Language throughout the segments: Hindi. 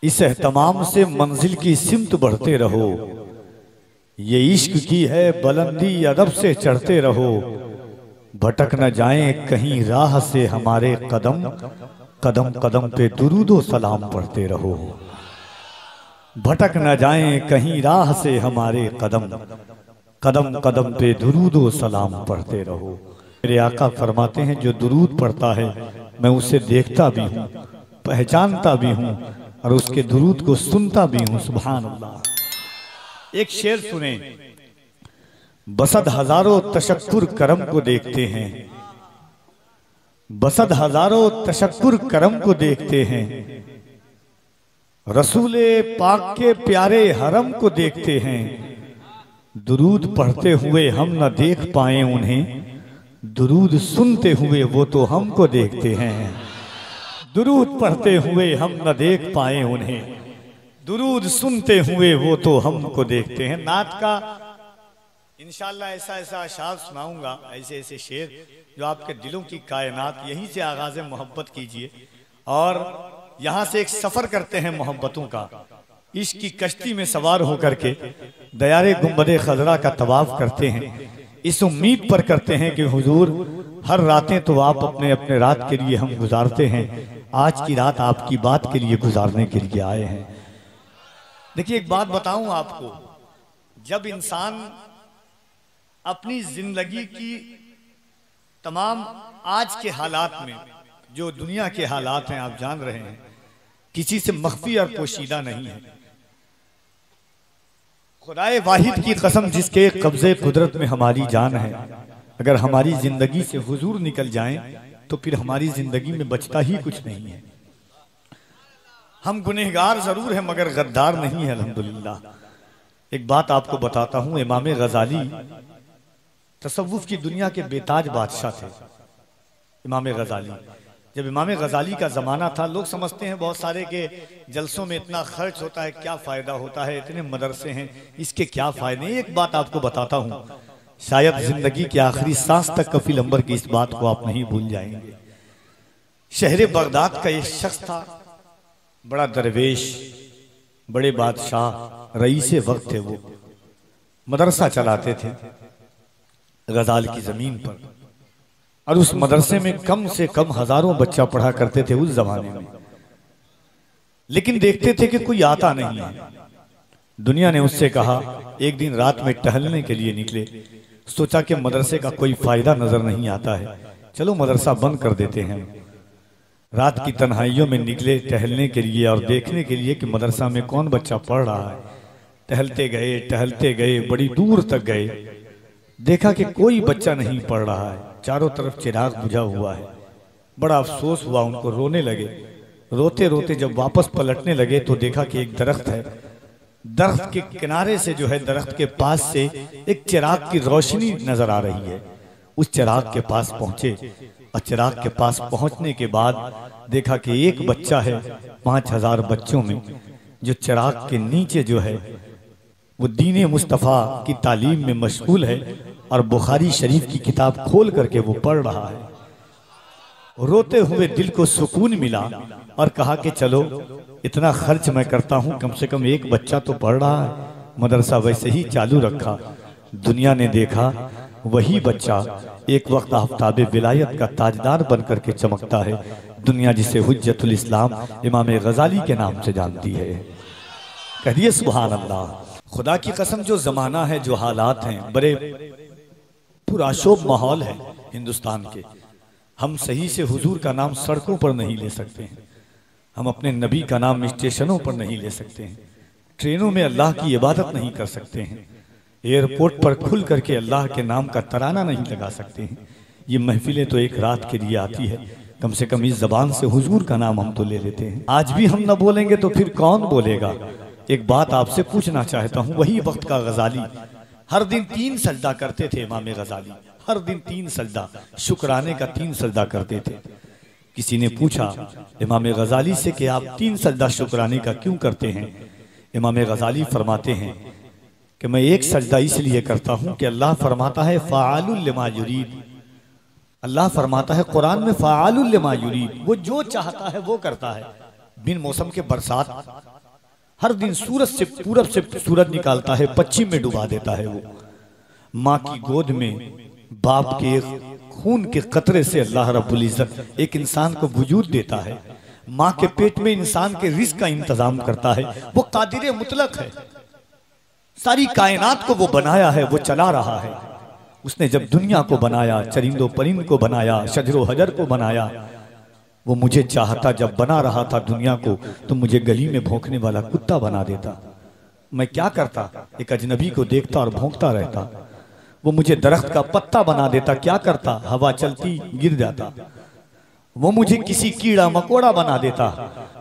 इस एहतमाम से मंजिल की सिमत बढ़ते रहो। ये इश्क की है बुलंदी, अदब से चढ़ते रहो। भटक न जाएं कहीं राह से हमारे कदम, कदम कदम पे दुरूदो सलाम पढ़ते रहो। भटक न जाएं कहीं राह से हमारे कदम, कदम कदम पे दुरूदो सलाम पढ़ते रहो। मेरे आका फरमाते हैं जो दुरूद पढ़ता है मैं उसे देखता भी हूँ, पहचानता भी हूँ और उसके दुरूद को सुनता भी हूँ। सुभान अल्लाह। एक शेर सुने। बसद हजारों तशक्कुर करम को देखते हैं, बसद हजारों तशक्कुर करम को देखते हैं। रसूले पाक के प्यारे हरम को देखते हैं। दुरूद पढ़ते हुए हम न देख पाए उन्हें, दुरूद सुनते हुए वो तो हमको देखते हैं। दुरूद पढ़ते हुए हम न देख पाए उन्हें, दुरूद सुनते हुए वो तो हमको देखते हैं। नात का इंशाअल्लाह ऐसा ऐसा अशार सुनाऊंगा, ऐसे ऐसे शेर जो आपके दिलों की कायनात, यहीं से आगाज मोहब्बत कीजिए और यहाँ से एक सफर करते हैं मोहब्बतों का। इश्क की कश्ती में सवार होकर के दयारे गुंबदे खजरा का तवाफ करते हैं, इस उम्मीद पर करते हैं कि हुजूर हर रातें तो आप अपने अपने रात के लिए हम गुजारते हैं, आज की रात आपकी बात के लिए गुजारने के लिए आए हैं। देखिए एक बात बताऊं आपको, जब इंसान अपनी जिंदगी की तमाम आज के हालात में, जो दुनिया के हालात हैं आप जान रहे हैं, किसी से मख्फी और पोशीदा नहीं है। खुदाए वाहिद की कसम जिसके कब्जे कुदरत में हमारी जान है, अगर हमारी जिंदगी से हुजूर निकल जाएं तो फिर हमारी जिंदगी में बचता ही कुछ नहीं है। हम गुनहगार जरूर हैं मगर गद्दार नहीं है अल्हम्दुलिल्लाह। एक बात आपको बताता हूं, इमाम गजाली तसव्वुफ की दुनिया के बेताज बादशाह थे। इमाम गजाली, जब इमाम गजाली का ज़माना था, लोग समझते हैं बहुत सारे के जलसों में इतना खर्च होता है, क्या फ़ायदा होता है, इतने मदरसे हैं, इसके क्या फ़ायदे। एक बात आपको बताता हूँ, शायद ज़िंदगी के आखिरी सांस तक कफील अंबर की इस बात को आप नहीं भूल जाएंगे। शहर बगदाद का एक शख्स था, बड़ा दरवेश, बड़े बादशाह, रईस वक्त थे। वो मदरसा चलाते थे गजाल की ज़मीन पर, और उस मदरसे में कम से कम हजारों बच्चा पढ़ा करते थे उस जमाने में। लेकिन देखते थे कि कोई आता नहीं है। दुनिया ने उससे कहा, एक दिन रात में टहलने के लिए निकले, सोचा कि मदरसे का कोई फायदा नजर नहीं आता है, चलो मदरसा बंद कर देते हैं। रात की तन्हाइयों में निकले टहलने के लिए और देखने के लिए कि मदरसा में कौन बच्चा पढ़ रहा है। टहलते गए, बड़ी दूर तक गए, देखा कि कोई बच्चा नहीं पढ़ रहा है, चारों तरफ चिराग बुझा हुआ है। बड़ा अफसोस हुआ उनको, रोने लगे। रोते रोते जब वापस पलटने लगे तो देखा कि एक दरख्त है, दरख्त के किनारे से जो है, दरख्त के पास से एक चिराग की रोशनी नजर आ रही है। उस चिराग के पास पहुंचे और चिराग के पास पहुंचने के बाद देखा कि एक बच्चा है 5000 बच्चों में जो चिराग के नीचे जो है वो दीन मुस्तफ़ा की तालीम में मशगूल है और बुखारी शरीफ की किताब खोल करके वो पढ़ रहा है। रोते हुए दिल को सुकून मिला और कहा कि चलो इतना खर्च मैं करता हूँ, कम से कम एक बच्चा तो पढ़ रहा है। मदरसा वैसे ही चालू रखा। दुनिया ने देखा वही बच्चा एक वक्त आफ्ताब विलायत का ताजदार बन करके चमकता है। दुनिया जिसे हुज्जतुल इस्लाम इमाम गजाली के नाम से जानती है। कहिए सुभान अल्लाह। खुदा की कसम, जो जमाना है, जो हालात हैं, बड़े पुराशोभ माहौल है हिंदुस्तान के। हम सही से हुजूर का नाम सड़कों पर नहीं ले सकते हैं, हम अपने नबी का नाम स्टेशनों पर नहीं ले सकते हैं, ट्रेनों में अल्लाह की इबादत नहीं कर सकते हैं, एयरपोर्ट पर खुल करके अल्लाह के नाम का तराना नहीं लगा सकते हैं। ये महफिलें तो एक रात के लिए आती है, कम से कम इस जबान से हुजूर का नाम हम तो ले लेते हैं। आज भी हम न बोलेंगे तो फिर कौन बोलेगा। एक बात आपसे पूछना चाहता हूँ, वही वक्त का गजाली हर दिन 3 सजदा करते थे। इमाम गजाली हर दिन 3 सजदा, शुक्राने का 3 सजदा करते थे। किसी ने पूछा इमाम गजाली से कि आप 3 सजदा शुक्राने का क्यों करते हैं। इमाम गजाली फरमाते हैं कि मैं एक सजदा इसलिए करता हूं कि अल्लाह फरमाता है फ़ाअलुल लिमा युरीद। अल्लाह फरमाता है कुरान में फ़ाअलुल लिमा युरीद, वो जो चाहता है वो करता है, बिन मौसम के बरसात, हर दिन सूरज से पूरब से सूरज निकालता है, पश्चिम में डुबा देता है। वो माँ की गोद में बाप के खून के कतरे से अल्लाह रब्बुल इज्जत एक इंसान को वजूद देता है। माँ के पेट में इंसान के रिस्क का इंतजाम करता है। वो कादिर मुतलक है, सारी कायनात को वो बनाया है, वो चला रहा है। उसने जब दुनिया को बनाया, चरिंदो परिंद को बनाया, शजरो हजर को बनाया, वो मुझे चाहता जब बना रहा था दुनिया को तो मुझे गली में भौंकने वाला कुत्ता बना देता। मैं क्या करता, एक अजनबी को देखता और भौंकता रहता। वो मुझे दरख्त का पत्ता बना देता, क्या करता, हवा चलती गिर जाता। वो मुझे किसी कीड़ा मकोड़ा बना देता।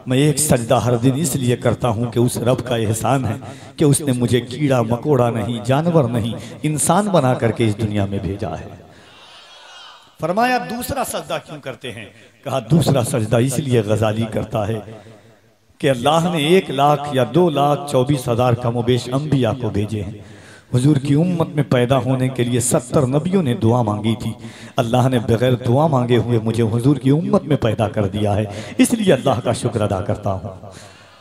मैं एक सजदा हर दिन इसलिए करता हूं कि उस रब का एहसान है कि उसने मुझे कीड़ा मकोड़ा नहीं, जानवर नहीं, इंसान बना करके इस दुनिया में भेजा है। फरमाया दूसरा सजदा क्यों करते हैं? कहा दूसरा सजदा इसलिए गजाली करता है कि अल्लाह ने 1 लाख या 2,24,000 कमोबेश अंबिया को भेजे हैं। हुजूर की उम्मत में पैदा होने के लिए 70 नबियों ने दुआ मांगी थी। अल्लाह ने बगैर दुआ मांगे हुए मुझे हुजूर की उम्मत में पैदा कर दिया है, इसलिए अल्लाह का शुक्र अदा करता हूँ।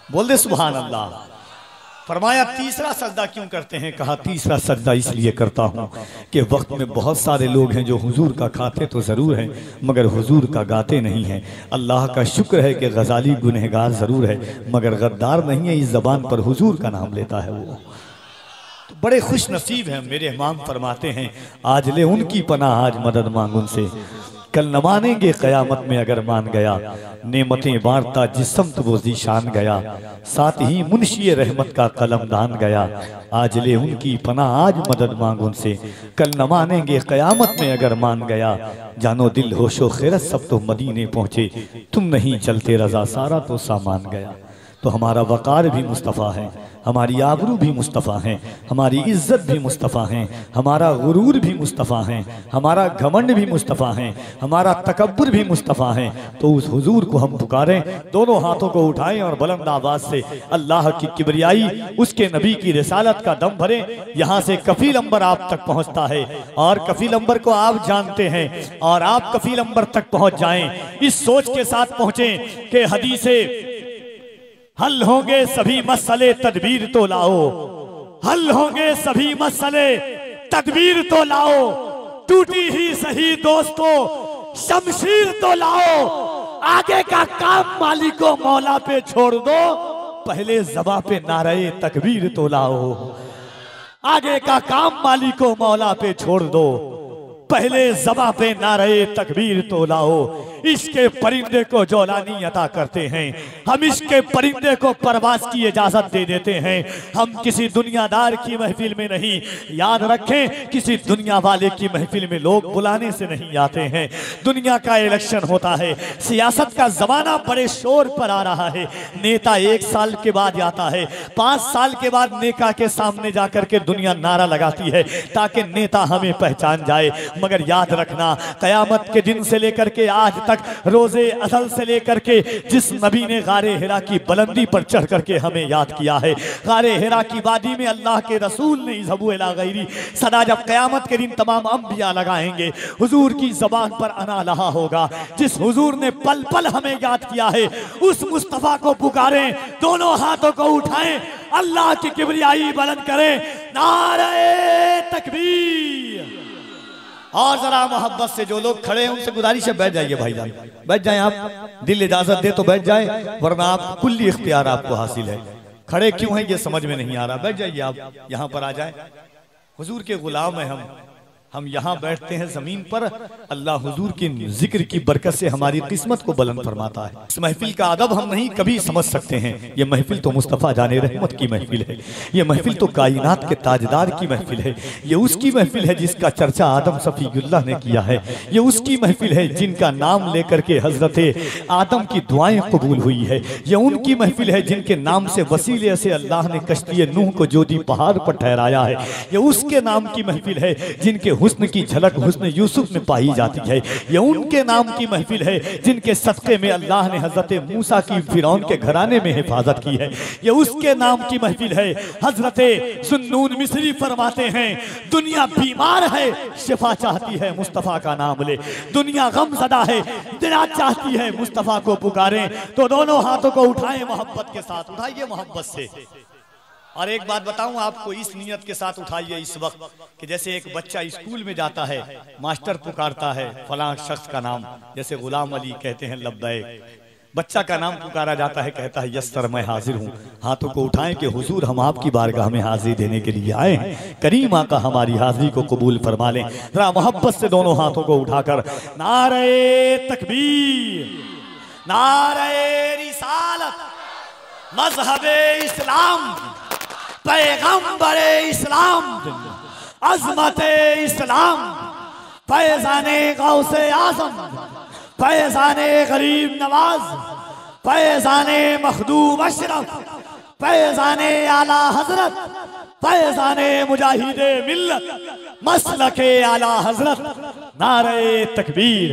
बोल दे सुभान अल्लाह। फरमाया तीसरा सजदा क्यों करते हैं? कहा तीसरा सजदा इसलिए करता हूँ कि वक्त में बहुत सारे लोग हैं जो हुजूर का खाते तो ज़रूर हैं मगर हुजूर का गाते नहीं हैं। अल्लाह का शुक्र है कि गजाली गुनहगार ज़रूर है मगर गद्दार नहीं है, इस ज़बान पर हुजूर का नाम लेता है। वो तो बड़े खुश नसीब हैं। मेरे इमाम फरमाते हैं आज ले उनकी पनाह, आज मदद मांग उनसे, कल न मानेंगे क़यामत में अगर मान गया। नेमतें बांटता जिस्म तो वो ज़ीशान गया, साथ ही मुंशी रहमत का कलमदान गया। आज ले उनकी पनाह, आज मदद मांग उनसे, कल न मानेंगे क़यामत में अगर मान गया। जानो दिल होशो खैरत सब तो मदीने पहुँचे, तुम नहीं चलते रज़ा सारा तो सामान गया। तो हमारा वक़ार भी मुस्तफ़ा है, हमारी आबरू भी मुस्तफ़ा है, हमारी इज्जत भी मुस्तफ़ा है, हमारा गुरूर भी मुस्तफ़ा है, हमारा घमंड भी मुस्तफ़ा है, हमारा तकब्बुर भी मुस्तफ़ा है। तो उस हुजूर को हम पुकारें, दोनों हाथों को उठाएं और बुलंद आवाज़ से अल्लाह की किबरियाई, उसके नबी की रिसालत का दम भरें। यहाँ से कफील अंबर आप तक पहुँचता है और कफील अंबर को आप जानते हैं और आप कफील अंबर तक पहुँच जाएं। इस सोच के साथ पहुँचें कि हदीसे हल होंगे सभी मसले, तदबीर तो लाओ। हल होंगे सभी मसले, तदबीर तो लाओ। टूटी ही सही दोस्तों, शमशीर तो लाओ। आगे का काम मालिको मौला पे छोड़ दो, पहले ज़बां पे नारे तकबीर तो लाओ। आगे का काम मालिको मौला पे छोड़ दो, पहले ज़बां पे नारे तकबीर तो लाओ। इसके परिंदे को जौलानी अता करते हैं, हम इसके परिंदे को परवास की इजाजत दे देते हैं। हम किसी दुनियादार की महफिल में नहीं, याद रखें किसी दुनिया वाले की महफिल में लोग बुलाने से नहीं आते हैं। दुनिया का इलेक्शन होता है, सियासत का जमाना बड़े शोर पर आ रहा है। नेता 1 साल के बाद आता है, 5 साल के बाद नेता के सामने जाकर के दुनिया नारा लगाती है ताकि नेता हमें पहचान जाए। मगर याद रखना क़यामत के दिन से लेकर के आज तक, रोजे असल से लेकर के जिस नबी ने गारे हिरा की बुलंदी पर चढ़ करके हमें याद किया है, गारे हिरा की वादी में अल्लाह के रसूल ने इज़हबू इला गैरी सदा, जब क़यामत के दिन तमाम अंबिया लगाएंगे, हुजूर की ज़बान पर अना लहा होगा। जिस हुजूर ने पल पल हमें याद किया है, उस मुस्तफ़ा को पुकारें, दोनों हाथों को उठाएं, अल्लाह की किबरियाई बुलंद करें, नारे तकबीर। और जरा मोहब्बत से जो लोग खड़े हैं उनसे गुजारिश है बैठ जाइए भाईजान, बैठ जाएं। आप दिल इजाजत दे तो बैठ जाएं, वरना आप कुल्ली इख्तियार आपको हासिल है। खड़े क्यों हैं ये समझ में नहीं आ रहा, बैठ जाइए आप, यहाँ पर आ जाएं। हुजूर के गुलाम है हम यहाँ बैठते हैं जमीन पर। अल्लाह हुजूर की जिक्र की बरकत से हमारी किस्मत को बुलंद फरमाता है। इस महफिल का अदब हम नहीं कभी समझ सकते हैं। ये महफिल तो मुस्तफ़ा जाने रहमत की महफिल है, ये महफिल तो कायनात के ताजदार की महफिल है, ये उसकी महफिल है जिसका चर्चा आदम सफ़ीउल्लाह ने किया है, ये उसकी महफिल है जिनका नाम लेकर के हजरत आदम की दुआएं कबूल हुई है, ये उनकी महफिल है जिनके नाम से वसीले से अल्लाह ने कश्ती नूह को जोदी पहाड़ पर ठहराया है, ये उसके नाम की महफिल है जिनके हुस्न की झलक हुस्न यूसुफ में पाई जाती है। ये उनके नाम की महफिल है जिनके सदक़े में अल्लाह ने हजरत मूसा की फिरौन के घराने में हिफाजत की है। ये उसके नाम की महफिल है। हजरत सुन्नून मिस्री फरमाते हैं, दुनिया बीमार है शिफा चाहती है मुस्तफ़ा का नाम ले, दुनिया गमज़दा है दिना चाहती है मुस्तफ़ा को पुकारें। तो दोनों हाथों को उठाएं मोहब्बत के साथ, उठाइए मोहब्बत से। और एक बात बताऊं आपको, इस नियत के साथ उठाइए इस वक्त कि जैसे एक बच्चा स्कूल में जाता है, मास्टर पुकारता है फलां शख्स का नाम, जैसे गुलाम अली कहते हैं लब्बैक, बच्चा का नाम पुकारा जाता है, कहता है यस सर मैं हाजिर हूँ। हाथों को उठाएं कि हुजूर हम आपकी बारगाह में हाजिरी देने के लिए आए हैं, करीम आका हमारी हाजिरी को कबूल फरमा लें। जरा मोहब्बत से दोनों हाथों को उठाकर नारे तकबीर, नारे रिसालत, मज़हबे इस्लाम, पैगंबरे इस्लाम, अज़मते इस्लाम, फैज़ाने गौसे आज़म, फैज़ाने गरीब नवाज, फैज़ाने मखदूम अशरफ, फैज़ाने आला हजरत, फैज़ाने मुजाहिदे मिल्लत, मसलके आला हजरत। नारे तकबीर,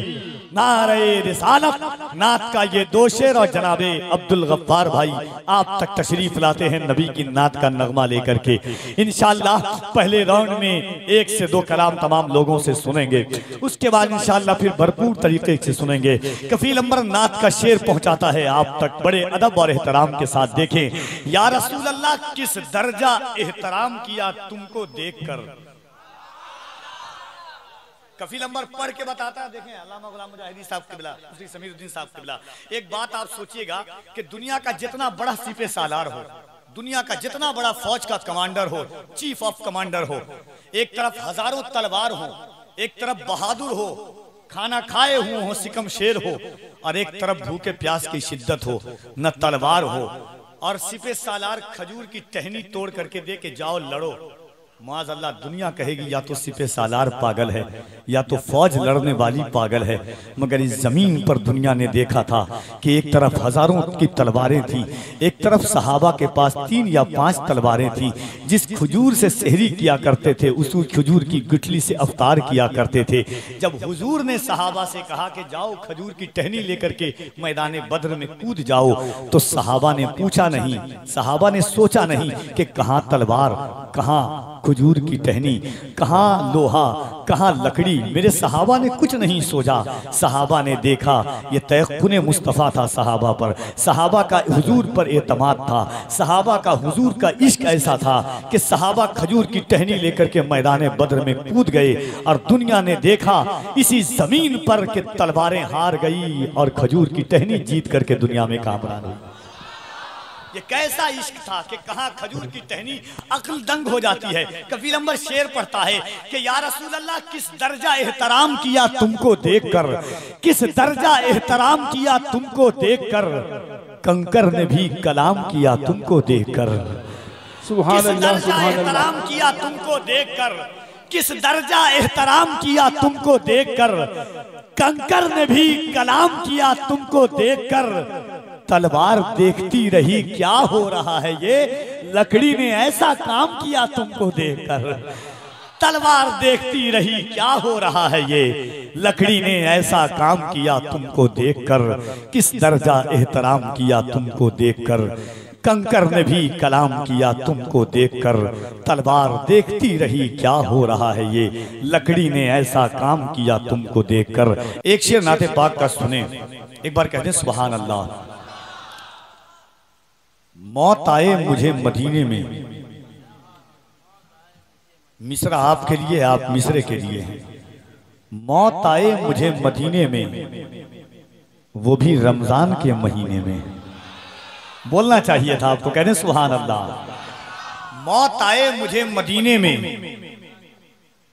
नारे रिसालत। नात का ये दो शेर और जनाबे अब्दुल गफ्फार भाई आप तक तशरीफ लाते हैं नबी की नात का नगमा लेकर के। इंशाअल्लाह पहले राउंड में 1 से 2 कलाम तमाम लोगों से सुनेंगे, उसके बाद इंशाअल्लाह फिर भरपूर तरीके से सुनेंगे। कफील अंबर नात का शेर पहुंचाता है आप तक बड़े अदब और एहतराम के साथ। देखें, या रसूल अल्लाह किस दर्जा एहतराम किया तुमको देखकर। कफील अंबर पढ़ के बताता है। देखें, अल्लामा गुलाम मुजाहिदी साहब क़िबला, मुफ्ती समीरुद्दीन साहब क़िबला, एक बात आप सोचिएगा कि दुनिया का जितना बड़ा सिपे सालार हो, दुनिया का जितना बड़ा फौज का कमांडर हो, चीफ ऑफ कमांडर हो, एक तरफ हजारों तलवार हो, एक तरफ बहादुर हो, खाना खाए हुए हो, सिकम शेर हो, और एक तरफ भूखे प्यास की शिद्दत हो, न तलवार हो, और सिपे सालार खजूर की टहनी तोड़ करके दे के जाओ लड़ो। माज़अल्लाह दुनिया कहेगी या तो सिपे सालार पागल है या तो फौज लड़ने वाली पागल है। मगर इस जमीन पर दुनिया ने देखा था कि एक तरफ हजारों की तलवारें थी, एक तरफ सहाबा के पास 3 या 5 तलवारें थी। जिस खजूर से सहरी किया करते थे उस खजूर की गुठली से अफ्तार किया करते थे। जब हुजूर ने सहाबा से कहा कि जाओ खजूर की टहनी लेकर के मैदान बद्र में कूद जाओ, तो सहाबा ने पूछा नहीं, सहाबा ने सोचा नहीं कि कहाँ तलवार, कहाँ खजूर की टहनी, कहाँ लोहा, कहाँ लकड़ी। मेरे सहाबा ने कुछ नहीं सोचा, सहाबा ने देखा ये तयक्कुने मुस्तफ़ा था सहाबा पर, सहाबा का हुजूर पर एतमाद था, सहाबा का हुजूर का इश्क ऐसा था कि सहाबा खजूर की टहनी लेकर के मैदान बद्र में कूद गए। और दुनिया ने देखा इसी जमीन पर कि तलवारें हार गई और खजूर की टहनी जीत करके दुनिया में कामयाब हुई। ये कैसा इश्क था कि कहाँ खजूर की टहनी अक्ल दंग हो जाती है। कफील अंबर शेर पढ़ता है कि या रसूल अल्लाह किस दर्जा एहतराम किया तुमको देखकर, किस दर्जा एहतराम किया तुमको देखकर, कंकर ने भी कलाम किया तुमको देखकर। सुभान अल्लाह, सुभान अल्लाह। एहतराम किया तुमको देखकर, किस दर्जा एहतराम किया तुमको देखकर, कंकर ने भी कलाम किया तुमको देखकर। तलवार देखती रही क्या हो रहा है ये, लकड़ी ने ऐसा काम किया तुमको देखकर। तलवार देखती रही क्या हो रहा है ये, लकड़ी ने ऐसा काम किया तुमको देखकर। किस दर्जा एहतराम किया तुमको देखकर, कंकर ने भी कलाम किया तुमको देखकर। तलवार देखती रही क्या हो रहा है ये, लकड़ी ने ऐसा काम किया तुमको देखकर। एक शेर नाते पाक का सुने, एक बार कहते हैं सुभान अल्लाह। मौत आए मुझे मदीने में, मिसरा आपके लिए आप मिसरे के लिए हैं। मौत आए मुझे मदीने में, वो भी रमजान के महीने में। बोलना चाहिए था आपको, कहने सुभान अल्लाह। मौत आए मुझे मदीने में,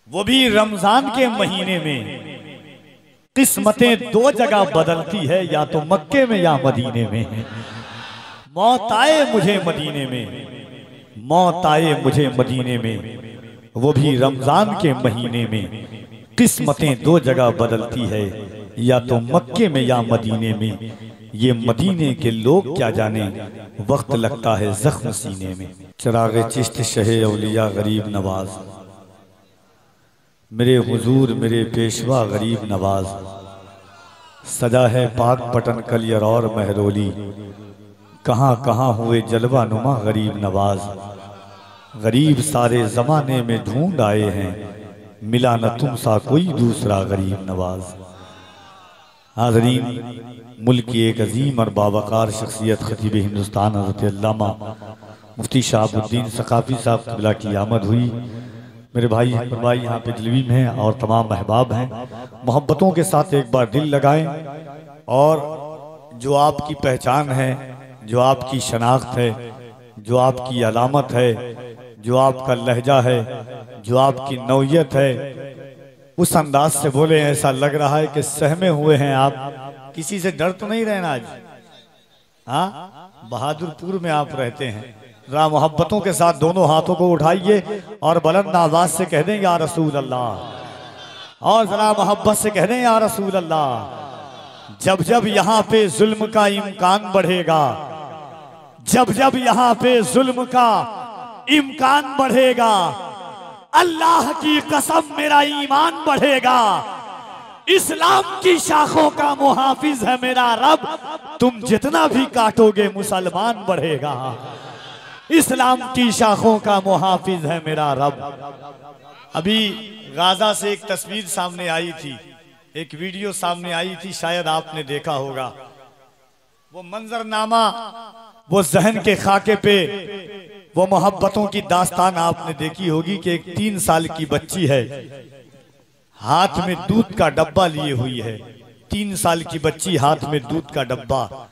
वो भी रमजान के महीने में। किस्मतें 2 जगह बदलती है, या तो मक्के में या मदीने में। मौत आए मुझे मदीने में, मौत आए मुझे मदीने में, वो भी रमजान के महीने में। किस्मतें 2 जगह बदलती है, या तो मक्के में या मदीने में। ये मदीने के लोग क्या जाने, वक्त लगता है जख्म सीने में। चिराग चिश्त शहे औलिया गरीब नवाज, मेरे हुजूर मेरे पेशवा गरीब नवाज, सजा है पाक पटन कलियर और महरोली, कहाँ कहाँ हुए जलवा नुमा गरीब नवाज, गरीब सारे जमाने में ढूंढ आए हैं, मिला न तुम सा कोई दूसरा गरीब नवाज। हाज़रीन, मुल्क की एक अजीम और बावकार शख्सियत खतीब हिंदुस्तान हज़रत अल्लामा मुफ्ती शहाबुद्दीन सकाफ़ी साहब क़िबला की आमद हुई। मेरे भाई यहाँ पे दिल्ली में हैं और तमाम अहबाब हैं। मोहब्बतों के साथ एक बार दिल लगाएं और जो आपकी पहचान है, जो आपकी शनाख्त है, जो आपकी अलामत है, जो आपका लहजा है, जो आपकी नौयत है, उस अंदाज से बोले। ऐसा लग रहा है कि सहमे हुए हैं आप, किसी से डर तो नहीं रहना आज। हाँ, बहादुरपुर में आप रहते हैं। जरा मोहब्बतों के साथ दोनों हाथों को उठाइए और बुलंद आवाज से कह दें या रसूल अल्लाह, और जरा मोहब्बत से कह दें या रसूल अल्लाह। जब जब यहाँ पे जुल्म का इम्कान बढ़ेगा, जब जब यहाँ पे जुल्म का इम्कान बढ़ेगा, अल्लाह की कसम मेरा ईमान बढ़ेगा। इस्लाम की शाखों का मुहाफिज है मेरा रब, तुम जितना भी काटोगे मुसलमान बढ़ेगा। इस्लाम की शाखों का मुहाफिज है मेरा रब। अभी गाजा से एक तस्वीर सामने आई थी, एक वीडियो सामने आई थी, शायद आपने देखा होगा। वो मंजरनामा, वो जहन के खाके पे वो मोहब्बतों की दास्तान आपने देखी होगी कि एक 3 साल की बच्ची है, हाथ में दूध का डब्बा लिए हुई है। 3 साल की बच्ची हाथ में दूध का डब्बा।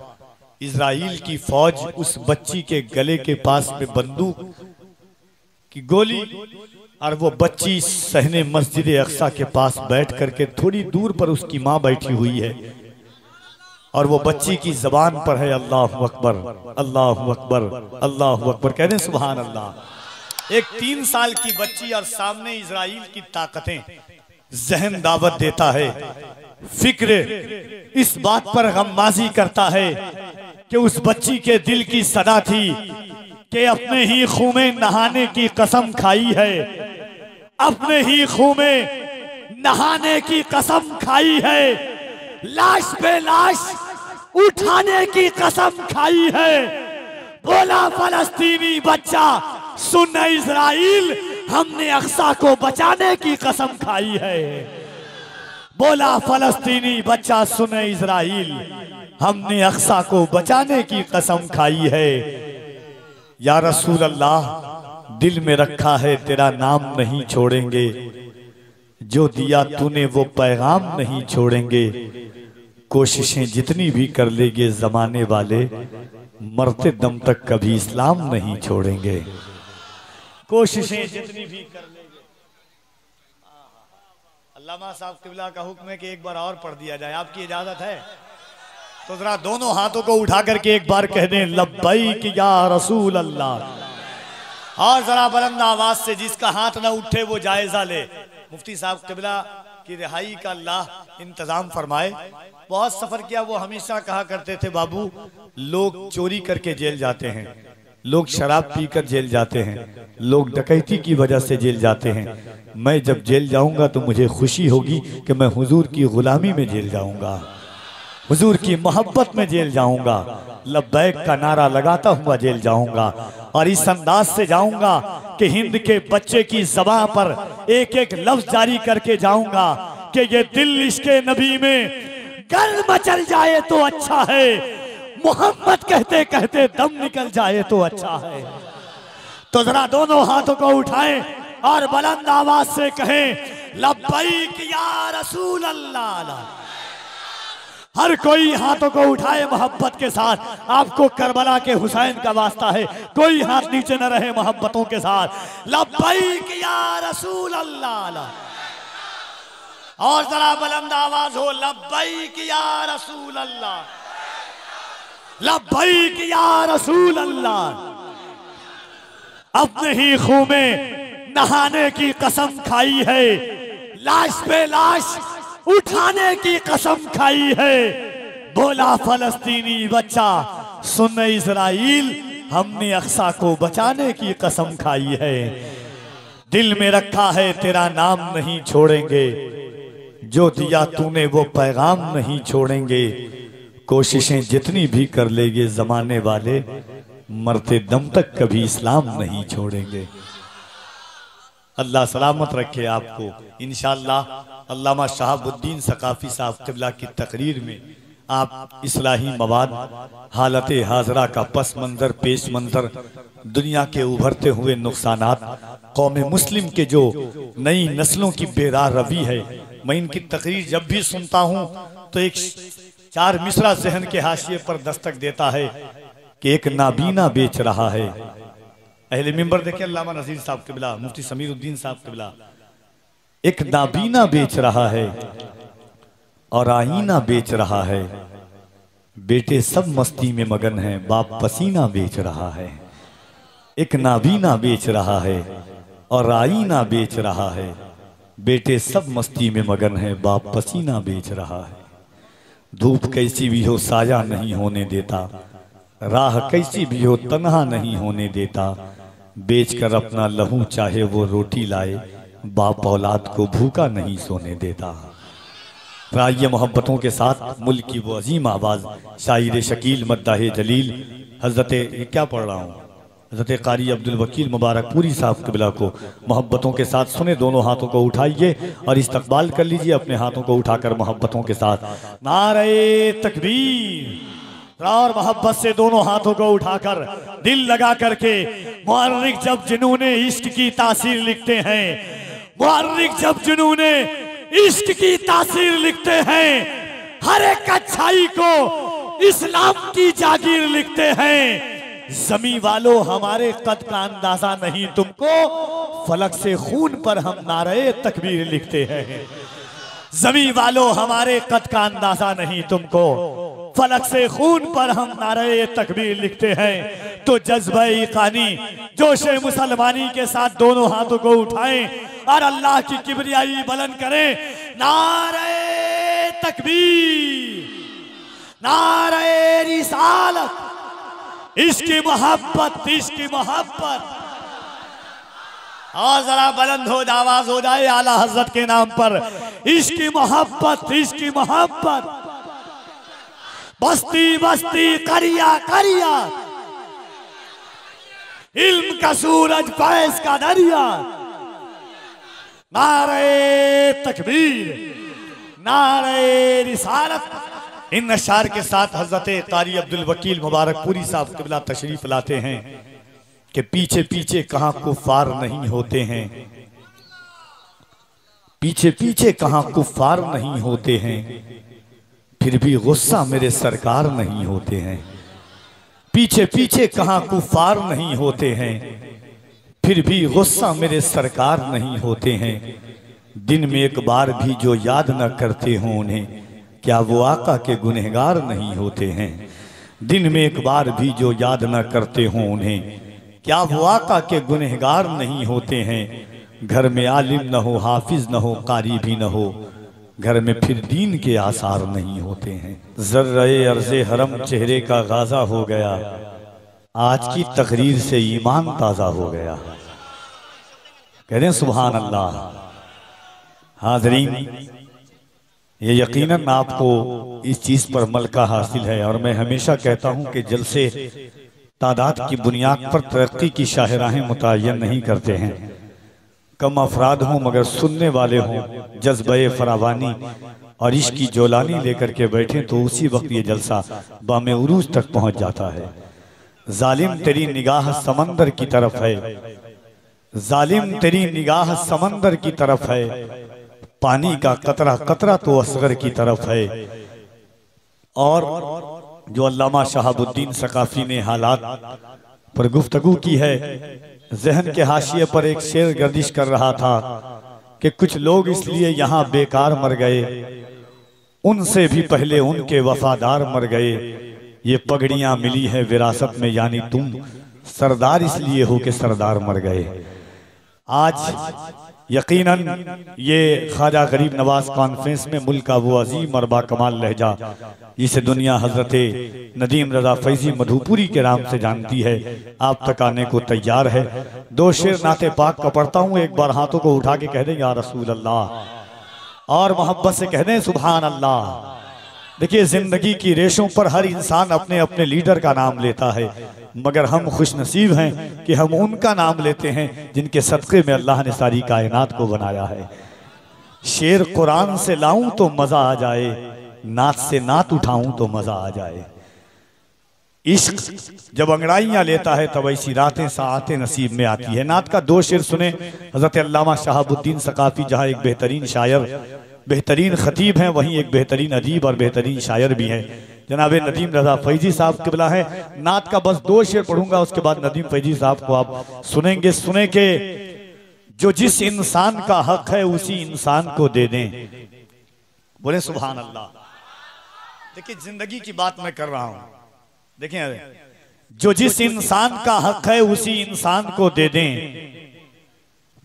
इजराइल की फौज उस बच्ची के गले के पास में बंदूक की गोली, और वो बच्ची सहने मस्जिद अक्सा के पास बैठ करके थोड़ी दूर पर उसकी माँ बैठी हुई है, और वो बच्ची की जबान पर है अल्लाहु अकबर, अल्लाहु अकबर, अल्लाहु अकबर। कह दें सुभान अल्लाह। एक 3 साल की बच्ची और सामने इजराइल की ताकतें। जहन दावत देता है, फिक्र इस बात पर गम्माजी करता है कि उस बच्ची के दिल की सदा थी कि अपने ही खून में नहाने की कसम खाई है, अपने ही खून में नहाने की कसम खाई है, लाश पे लाश उठाने की कसम खाई है। बोला फलस्तीनी बच्चा सुन इजराइल, हमने अक्सा को बचाने की कसम खाई है। बोला फलस्तीनी बच्चा सुन इजराइल, हमने अक्सा को बचाने की कसम खाई है। या रसूल अल्लाह, दिल में रखा है तेरा नाम नहीं छोड़ेंगे, जो दिया तूने वो पैगाम नहीं छोड़ेंगे। कोशिशें जितनी भी कर लेंगे जमाने वाले, मरते दम तक कभी इस्लाम नहीं छोड़ेंगे। कोशिशें जितनी भी कर लेंगे। अल्लामा साहब क़िबला का हुक्म है कि एक बार और पढ़ दिया जाए, आपकी इजाजत है तो जरा दोनों हाथों को उठा करके एक बार कह दें लब्बैक या रसूल अल्लाह। और जरा बुलंद आवाज से जिसका हाथ ना उठे वो जायजा ले। मुफ्ती साहब क़िबला की रिहाई का अल्लाह इंतजाम फरमाए। बहुत सफर किया, वो हमेशा कहा करते थे, बाबू लोग चोरी करके जेल जाते हैं, लोग शराब पीकर जेल जाते हैं, लोग डकैती की वजह से जेल जाते हैं। मैं जब जेल जाऊंगा तो मुझे खुशी होगी कि मैं हुजूर की गुलामी में जेल जाऊंगा, हुजूर की मोहब्बत में जेल जाऊंगा, लब्बैक का नारा लगाता हुआ जेल जाऊंगा। और इस अंदाज से जाऊंगा कि हिंद के बच्चे की ज़बान पर एक एक लफ्ज जारी करके जाऊंगा कि ये दिल इश्के नबी में गर्ल मचल जाए तो अच्छा है, मोहम्मद कहते कहते दम निकल जाए तो अच्छा है। तो जरा दोनों हाथों को उठाएं और बुलंद आवाज से कहें लब्बैक या रसूल अल्लाह। हर कोई हाथों को उठाए मोहब्बत के साथ। आपको करबला के हुसैन का वास्ता है, कोई हाथ नीचे न रहे मोहब्बतों के साथ। लब्बैक या रसूल अल्लाह। और जरा बुलंद आवाज हो लब्बैक या रसूल अल्लाह, लब्बैक या रसूल अल्लाह। अपने ही खून में नहाने की कसम खाई है, लाश पे लाश उठाने की कसम खाई है। बोला फलस्तीनी बच्चा सुन इजराइल, हमने अक्सा को बचाने की कसम खाई है। दिल में रखा है तेरा नाम नहीं छोड़ेंगे, जो दिया तूने वो पैगाम नहीं छोड़ेंगे। कोशिशें जितनी भी कर लेंगे जमाने वाले, मरते दम तक कभी इस्लाम नहीं छोड़ेंगे। अल्लाह सलामत रखे आपको। इंशाअल्लाह अल्लामा शहाबुद्दीन सकाफी साहब क़िबला की तकरीर में आप इस्लाही मवाद, हालत हाजरा का पस मंजर, पेश मंजर, दुनिया के उभरते हुए नुकसानात, कौम मुस्लिम के जो नई नस्लों की बेराह रवी है, मैं इनकी तकरीर जब भी सुनता हूँ तो एक 4 मिसरा जहन के हाशिए पर दस्तक देता है कि एक नाबीना बेच रहा है। अहले मिंबर देखे अल्लामा नज़ीर साहब क़िबला, मुफ्ती समीरुद्दीन साहब क़िबला, एक नाबीना बेच रहा है और आईना बेच रहा है। बेटे सब मस्ती में मगन हैं, बाप पसीना बेच रहा है। एक नाबीना बेच रहा है और आईना बेच रहा है। बेटे सब मस्ती में मगन हैं, बाप पसीना बेच रहा है। धूप कैसी भी हो साया नहीं होने देता, राह कैसी भी हो तन्हा नहीं होने देता। बेच कर अपना लहू चाहे वो रोटी लाए, बाप औलाद को भूखा नहीं सोने देता। राय मोहब्बतों के साथ मुल्क की वो अजीम आवाज़ शायर शकील मद्दाह जलील हज़रत, क्या पढ़ रहा हूँ, हज़रत कारी अब्दुल वकील मुबारकपुरी साहब क़िबला को मोहब्बतों के साथ सुने। दोनों हाथों को उठाइए और इस्तकबाल कर लीजिए अपने हाथों को उठाकर मोहब्बतों के साथ। नारे तकबीर। और मोहब्बत से दोनों हाथों को उठाकर दिल लगा करके मुअर्रिख जब जुनूने इश्क की तासीर लिखते हैं, मुअर्रिख जब जुनूने इश्क की तासीर लिखते हैं, हर एक अच्छाई को इस्लाम की जागीर लिखते हैं। जमी वालों हमारे कद का अंदाजा नहीं तुमको, फलक से खून पर हम नारे तकबीर लिखते हैं। जमी वालों हमारे कद का अंदाजा नहीं तुमको, फलक से खून पर हम नारे तकबीर लिखते हैं। तो जज्बे ईकानी जोशे मुसलमानी के साथ दोनों हाथों को उठाएं और अल्लाह की किबरियाई बुलंद करें। नारे तकबीर, नारे रिसालत, इसकी मोहब्बत, इसकी मोहब्बत। और जरा बुलंद हो आवाज हो जाए आला हजरत के नाम पर। इसकी मोहब्बत, इसकी मोहब्बत। बस्ती बस्ती करिया करिया, इल्म का सूरज फैज का दरिया। नारे तकबीर, नारे रिसालत। इन अशार के साथ हजरत कारी अब्दुल वकील मुबारकपुरी साहब क़िबला तशरीफ लाते हैं कि पीछे पीछे कहाँ कुफ्फार नहीं होते हैं, पीछे पीछे कहाँ कुफ्फार नहीं होते हैं, फिर भी गुस्सा मेरे सरकार नहीं होते हैं। पीछे पीछे कहाँ कुफ्फार नहीं होते हैं, फिर भी गुस्सा मेरे सरकार नहीं होते हैं। दिन में एक बार भी जो याद न करते हों उन्हें, क्या वो आका के गुनहगार नहीं होते हैं। दिन में एक बार भी जो याद न करते हों उन्हें, क्या वो आका के गुनहगार नहीं होते हैं। घर में आलिम न हो, हाफिज न हो, कारी भी न हो, घर में फिर दीन के आसार नहीं होते हैं। जर्रे अर्ज़े हरम चेहरे का गाजा हो गया, आज की तकरीर से ईमान ताज़ा हो गया। कह रहे हैं सुभान अल्लाह। हाज़रीन, ये यकीनन आपको इस चीज़ पर मलका हासिल है और मैं हमेशा कहता हूँ कि जलसे तादाद की बुनियाद पर तरक्की की शाहराहें मुतय्यन नहीं करते हैं। कम अफराद हों मगर सुनने वाले हों, जज्बे फरावानी और इश्क की जोलानी लेकर के बैठें तो उसी वक्त ये जलसा बामे उरूज तक पहुँच जाता है। जालिम तेरी निगाह समंदर की तरफ है, जालिम तेरी निगाह समंदर की तरफ है, पानी का कतरा कतरा तो असगर की तरफ है। और जो अल्लामा शहाबुद्दीन सकाफी ने हालात पर गुफ्तगू की है, जहन के हाशिए पर एक शेर गर्दिश कर रहा था कि कुछ लोग इसलिए यहाँ बेकार मर गए, उनसे भी पहले उनके वफादार मर गए। ये पगड़ियाँ मिली है विरासत में, यानी तुम सरदार इसलिए हो कि सरदार मर गए। आज यकीनन ये ख्वाजा गरीब नवाज कॉन्फ्रेंस में मुल्क का वो अजीम और बाकमाल लहजा जिसे दुनिया हजरत नदीम रजा फैजी मधुपुरी के नाम से जानती है, आप तक आने को तैयार है। दो शेर नाते पाक का पढ़ता हूँ, एक बार हाथों को उठा के कह दें या रसूल अल्लाह और मोहब्बत से कह दें सुभान अल्लाह। देखिए, जिंदगी की रेशों पर हर इंसान अपने अपने लीडर का नाम लेता है, मगर हम खुश नसीब हैं कि हम उनका नाम लेते हैं जिनके सदक़े में अल्लाह ने सारी कायनात को बनाया है। शेर कुरान से लाऊं तो मजा आ जाए, नात से नात उठाऊं तो मजा आ जाए। इश्क जब अंगड़ाइयां लेता है तब ऐसी रातें साआतें नसीब में आती है। नात का दो शेर सुने। हजरत अल्लामा शहाबुद्दीन सकाफी जहां एक बेहतरीन शायर, बेहतरीन खतीब हैं, वहीं एक बेहतरीन अदीब और बेहतरीन शायर भी हैं। जनाब नदीम रजा फैजी साहब किबला है। नात का बस दो शेर पढ़ूंगा, उसके बाद नदीम फैजी साहब को आप सुनेंगे। सुने के जो जिस इंसान का हक है उसी इंसान को दे दें। बोले सुभान अल्लाह। देखिए, जिंदगी की बात मैं कर रहा हूं। देखिए, जो जिस इंसान का हक है उसी इंसान को दे दें।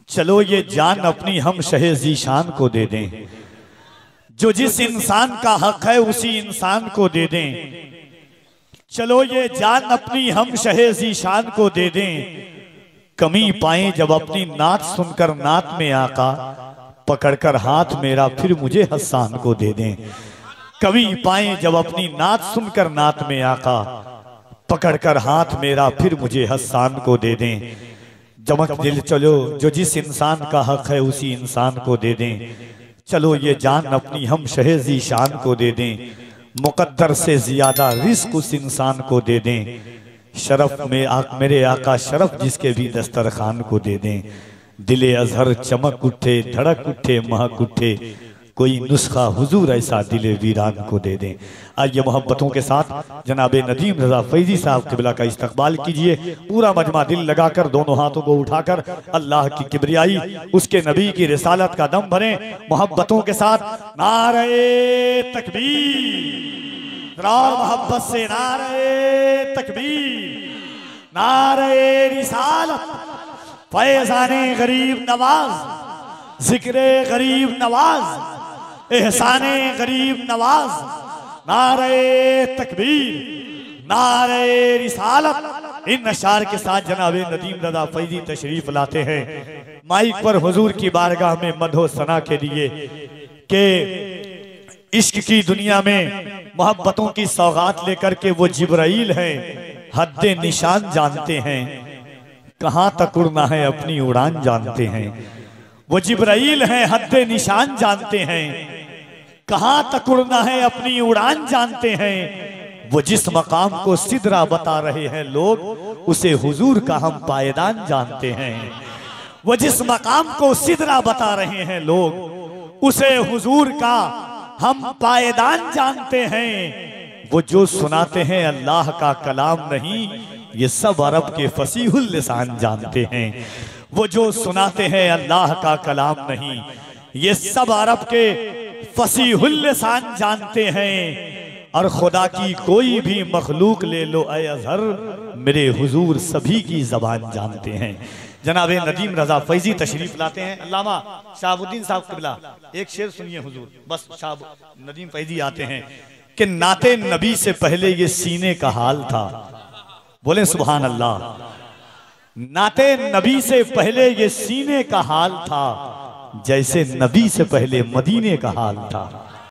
चलो ये जान अपनी हम शहे ज़ीशान को दे दें। जो जिस इंसान का हक है उसी इंसान को दे दें। चलो ये जान अपनी हम शहे ज़ीशान को दे दें। कमी पाए जब अपनी नात सुनकर नात में आका, पकड़कर हाथ मेरा फिर मुझे हस्सान को दे दें। कमी पाए जब अपनी नात सुनकर नात में आका, पकड़कर हाथ मेरा फिर मुझे हस्सान को दे दें। चमक दिल चलो जो जिस इंसान का हक है उसी इंसान को दे दें। चलो ये जान अपनी हम शहे ज़ीशान को दे दें। मुकद्दर से ज्यादा रिस्क उस इंसान को दे दें। शरफ में मेरे आका शरफ जिसके भी दस्तरखान को दे दें। दिले अजहर चमक उठे, धड़क उठे, महक उठे, कोई नुस्खा हुजूर ऐसा दिले वीरान को दे दें। आइए मोहब्बतों के साथ जनाब नदीम रजा फैजी साहब किबला का इस्तकबाल कीजिए। पूरा मजमा दिल लगाकर दोनों हाथों को उठाकर अल्लाह की किबरियाई, उसके नबी की रिसालत का दम भरें मोहब्बतों के साथ। नारे तकबीर और मोहब्बत से नारे तकबीर, नारे रिसालत, फैज़ाने गरीब नवाज, जिक्रे गरीब नवाज, एहसाने गरीब नवाज, नारे तकबीर, नारे रिसालत। इन अशार के साथ जनाब नदीम रजा फैजी तशरीफ लाते हैं माइक पर हुजूर की बारगाह में मदहो सना के लिए के इश्क की दुनिया में मोहब्बतों की सौगात लेकर के वो जिब्राइल हैं, हद्दे निशान जानते हैं, कहां तक उड़ना है अपनी उड़ान जानते हैं। वो जिब्राइल हैं, हद्दे निशान जानते हैं, कहां तक उड़ना है अपनी उड़ान जानते हैं। वो जिस मकाम को सिदरा बता रहे हैं लोग, उसे हुजूर का हम पायदान जानते हैं। वो जिस मकाम को सिदरा बता रहे हैं लोग, उसे हुजूर का हम पायदान जानते हैं। वो जो सुनाते हैं अल्लाह का कलाम नहीं, ये सब अरब के फसीहुल लिसान जानते हैं। वो जो सुनाते हैं अल्लाह का कलाम नहीं, ये सब अरब के फसीहुल लिसान जानते हैं। और खुदा की कोई भी मखलूक ले लो ऐ अज़हर, मेरे हुजूर सभी की जबान जानते हैं। जनाब नदीम रजा फैजी तशरीफ लाते हैं। अल्लामा शहाबुद्दीन साहब किबला एक शेर सुनिए हुजूर। बस शाह नदीम फैजी आते हैं कि नाते नबी से पहले ये सीने का हाल था। बोले सुभान अल्लाह। नाते नबी से पहले ये सीने का हाल था, जैसे नबी से पहले मदीने का हाल था।